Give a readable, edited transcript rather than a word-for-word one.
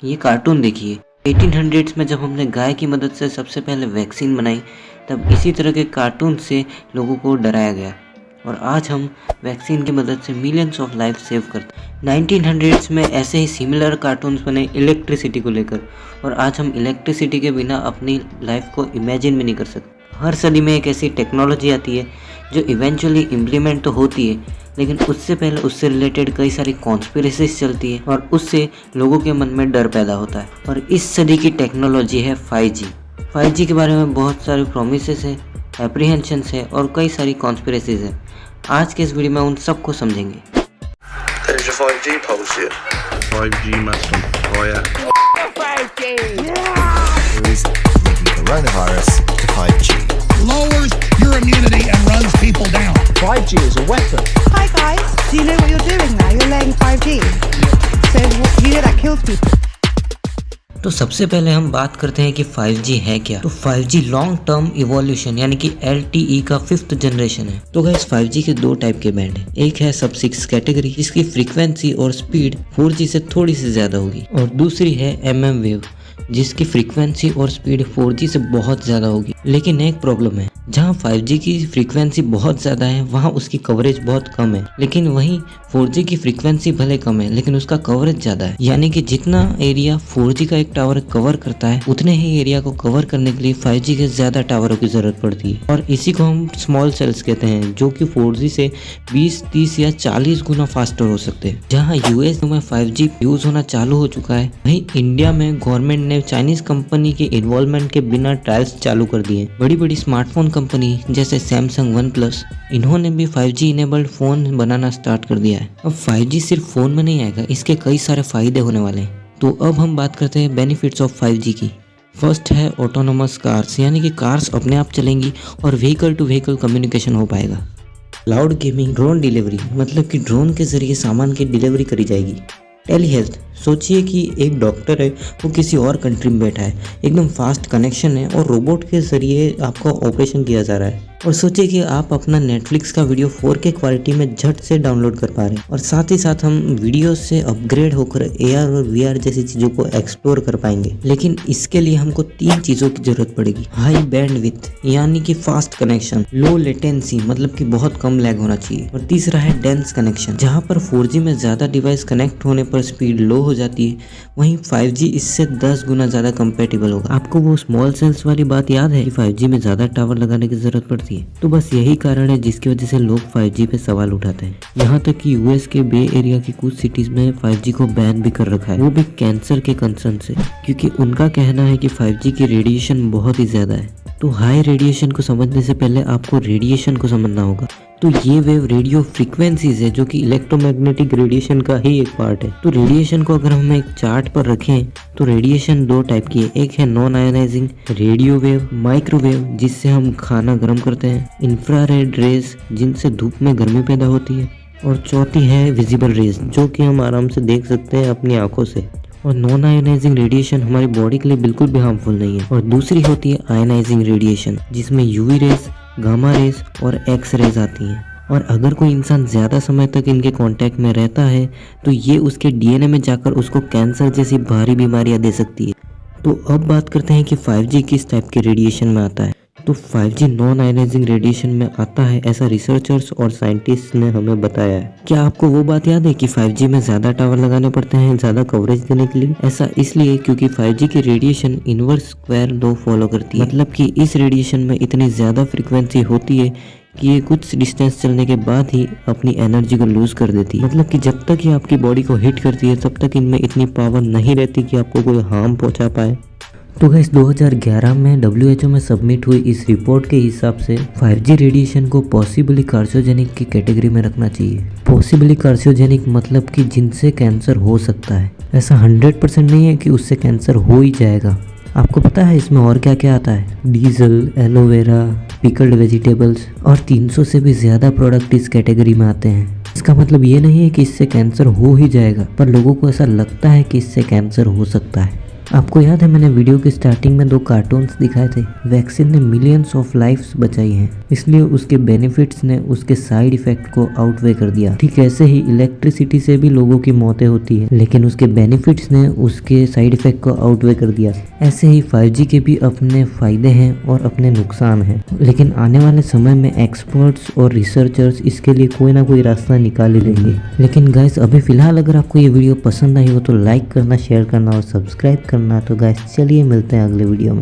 ये कार्टून देखिए, 1800s में जब हमने गाय की मदद से सबसे पहले वैक्सीन बनाई, तब इसी तरह के कार्टून से लोगों को डराया गया और आज हम वैक्सीन की मदद से मिलियंस ऑफ लाइफ सेव करते हैं। 1900s में ऐसे ही सिमिलर कार्टून्स बने इलेक्ट्रिसिटी को लेकर और आज हम इलेक्ट्रिसिटी के बिना अपनी लाइफ को इमेजिन भी नहीं कर सकते। हर सदी में एक ऐसी टेक्नोलॉजी आती है जो इवेंचुअली इम्प्लीमेंट तो होती है, लेकिन उससे पहले उससे रिलेटेड कई सारी कॉन्स्पिरेसीज चलती है और उससे लोगों के मन में डर पैदा होता है। और इस सदी की टेक्नोलॉजी है 5G। 5G के बारे में बहुत सारे प्रोमिसेस है, एप्रीहेंशंस है और कई सारी कॉन्स्पिरेसीज है। आज के इस वीडियो में उन सबको समझेंगे। There's your 5G pulse here. 5G Master. Oh yeah. 5G! There is linking coronavirus to 5G. Lowers your immunity and runs people down. 5G is a weapon. Hi guys, do you know what you're doing now? You're laying 5G. So you know that kills people. तो सबसे पहले हम बात करते हैं कि 5G है क्या। तो 5G लॉन्ग टर्म इवोल्यूशन यानी कि LTE का 5th जनरेशन है। तो गाइस 5G के दो टाइप के बैंड हैं। एक है सब 6 कैटेगरी जिसकी फ्रीक्वेंसी और स्पीड 4G से थोड़ी सी ज्यादा होगी और दूसरी है MM वेव जिसकी फ्रीक्वेंसी और स्पीड 4G से बहुत ज़्यादा होगी। लेकिन एक प्रॉब्लम है, जहाँ 5G की फ्रीक्वेंसी बहुत ज़्यादा है वहाँ उसकी कवरेज बहुत कम है, लेकिन वहीं 4G की फ्रीक्वेंसी भले कम है लेकिन उसका कवरेज ज़्यादा है। यानी कि जितना एरिया 4G का एक टावर कवर करता है उतने ही एरिया को कवर करने के लिए 5G के ज़्यादा टावरों की ज़रूरत पड़ती है और इसी को हम स्मॉल सेल्स कहते हैं, जो कि 4G से 20, 30 या 40 गुना फास्टर हो सकते हैं। जहाँ US में 5G यूज़ होना चालू हो चुका है, वहीं इंडिया में गवर्नमेंट ने चाइनीज कंपनी के इन्वॉल्वमेंट के बिना ट्रायल्स चालू कर दिए। बड़ी बड़ी स्मार्टफोन कंपनी जैसे सैमसंग, OnePlus, इन्होंने भी 5G इनेबल्ड फोन बनाना स्टार्ट कर दिया है। अब 5G सिर्फ फोन में नहीं आएगा, इसके कई सारे फायदे होने वाले हैं। तो अब हम बात करते हैं बेनिफिट्स ऑफ 5G की। फर्स्ट है ऑटोनोमस कार्स, यानी कि कार्स अपने आप चलेंगी और व्हीकल टू व्हीकल कम्युनिकेशन हो पाएगा। क्लाउड गेमिंग, ड्रोन डिलीवरी, मतलब कि ड्रोन के जरिए सामान की डिलीवरी करी जाएगी। टेली हेल्थ, सोचिए कि एक डॉक्टर है वो किसी और कंट्री में बैठा है, एकदम फास्ट कनेक्शन है और रोबोट के ज़रिए आपका ऑपरेशन किया जा रहा है। और सोचिए कि आप अपना नेटफ्लिक्स का वीडियो 4K क्वालिटी में झट से डाउनलोड कर पा रहे हैं और साथ ही साथ हम वीडियो से अपग्रेड होकर AR और VR जैसी चीज़ों को एक्सप्लोर कर पाएंगे। लेकिन इसके लिए हमको 3 चीज़ों की जरूरत पड़ेगी। हाई बैंडविड्थ यानी कि फास्ट कनेक्शन, लो लेटेंसी मतलब कि बहुत कम लैग होना चाहिए, और तीसरा है डेंस कनेक्शन, जहाँ पर 4G में ज़्यादा डिवाइस कनेक्ट होने पर स्पीड लो हो जाती है, वहीं 5G इससे 10 गुना ज़्यादा कंपेटेबल होगा। आपको वो स्मॉल सेल्स वाली बात याद है कि 5G में ज़्यादा टावर लगाने की ज़रूरत पड़ती है। तो बस यही कारण है जिसकी वजह से लोग 5G पे सवाल उठाते हैं। यहाँ तक कि US के बे एरिया की कुछ सिटीज़ में 5G को बैन भी कर रखा है, वो भी कैंसर के कंसर्न से, क्योंकि उनका कहना है कि 5G की रेडिएशन बहुत ही ज़्यादा है। तो हाई रेडिएशन को समझने से पहले आपको रेडिएशन को समझना होगा। तो ये वेव रेडियो फ्रीक्वेंसीज है जो कि इलेक्ट्रोमैग्नेटिक रेडिएशन का ही एक पार्ट है। तो रेडिएशन को अगर हम एक चार्ट पर रखें तो रेडिएशन 2 टाइप की है। एक है non ionising radio wave, microwave जिससे हम खाना गर्म करते हैं, इंफ्रारेड रेज जिनसे धूप में गर्मी पैदा होती है, और चौथी है विजिबल रेज जो कि हम आराम से देख सकते हैं अपनी आंखों से। और नॉन आयोनाइजिंग रेडिएशन हमारी बॉडी के लिए बिल्कुल भी हार्मफुल नहीं है। और दूसरी होती है आयोनाइजिंग रेडिएशन जिसमें UV रेज, गामा रेज और एक्स रेज आती हैं। और अगर कोई इंसान ज़्यादा समय तक इनके कांटेक्ट में रहता है तो ये उसके DNA में जाकर उसको कैंसर जैसी भारी बीमारियां दे सकती है। तो अब बात करते हैं कि 5G किस टाइप के रेडिएशन में आता है। तो 5G नॉन आयोनाइजिंग रेडिएशन में आता है, ऐसा रिसर्चर्स और साइंटिस्ट ने हमें बताया है। क्या आपको वो बात याद है कि 5G में ज़्यादा टावर लगाने पड़ते हैं ज़्यादा कवरेज देने के लिए? ऐसा इसलिए क्योंकि 5G की radiation inverse square law follow करती है, मतलब कि इस रेडिएशन में इतनी ज़्यादा फ्रिक्वेंसी होती है कि ये कुछ डिस्टेंस चलने के बाद ही अपनी एनर्जी को लूज कर देती है। मतलब कि जब तक ये आपकी बॉडी को हिट करती है तब तक इनमें इतनी पावर नहीं रहती कि आपको कोई हार्म पहुंचा पाए। तो गाइस 2011 में WHO में सबमिट हुई इस रिपोर्ट के हिसाब से 5G रेडिएशन को पॉसिबली कार्सिनोजेनिक की कैटेगरी में रखना चाहिए। पॉसिबली कार्सिनोजेनिक मतलब कि जिनसे कैंसर हो सकता है। ऐसा 100% नहीं है कि उससे कैंसर हो ही जाएगा। आपको पता है इसमें और क्या क्या आता है? डीजल, एलोवेरा, पिकल्ड वेजिटेबल्स और 300 से भी ज़्यादा प्रोडक्ट इस कैटेगरी में आते हैं। इसका मतलब ये नहीं है कि इससे कैंसर हो ही जाएगा, पर लोगों को ऐसा लगता है कि इससे कैंसर हो सकता है। आपको याद है मैंने वीडियो की स्टार्टिंग में 2 कार्टून्स दिखाए थे। वैक्सीन ने मिलियंस ऑफ लाइफ्स बचाई हैं, इसलिए उसके बेनिफिट्स ने उसके साइड इफेक्ट को आउटवे कर दिया। ठीक ऐसे ही इलेक्ट्रिसिटी से भी लोगों की मौतें होती है, लेकिन उसके बेनिफिट्स ने उसके साइड इफेक्ट को आउटवे कर दिया। ऐसे ही 5G के भी अपने फायदे हैं और अपने नुकसान हैं, लेकिन आने वाले समय में एक्सपर्ट्स और रिसर्चर्स इसके लिए कोई ना कोई रास्ता निकाल ही लेंगे। लेकिन गाइस अभी फिलहाल अगर आपको ये वीडियो पसंद आई हो तो लाइक करना, शेयर करना और सब्सक्राइब करना। तो गाइस चलिए मिलते हैं अगले वीडियो में।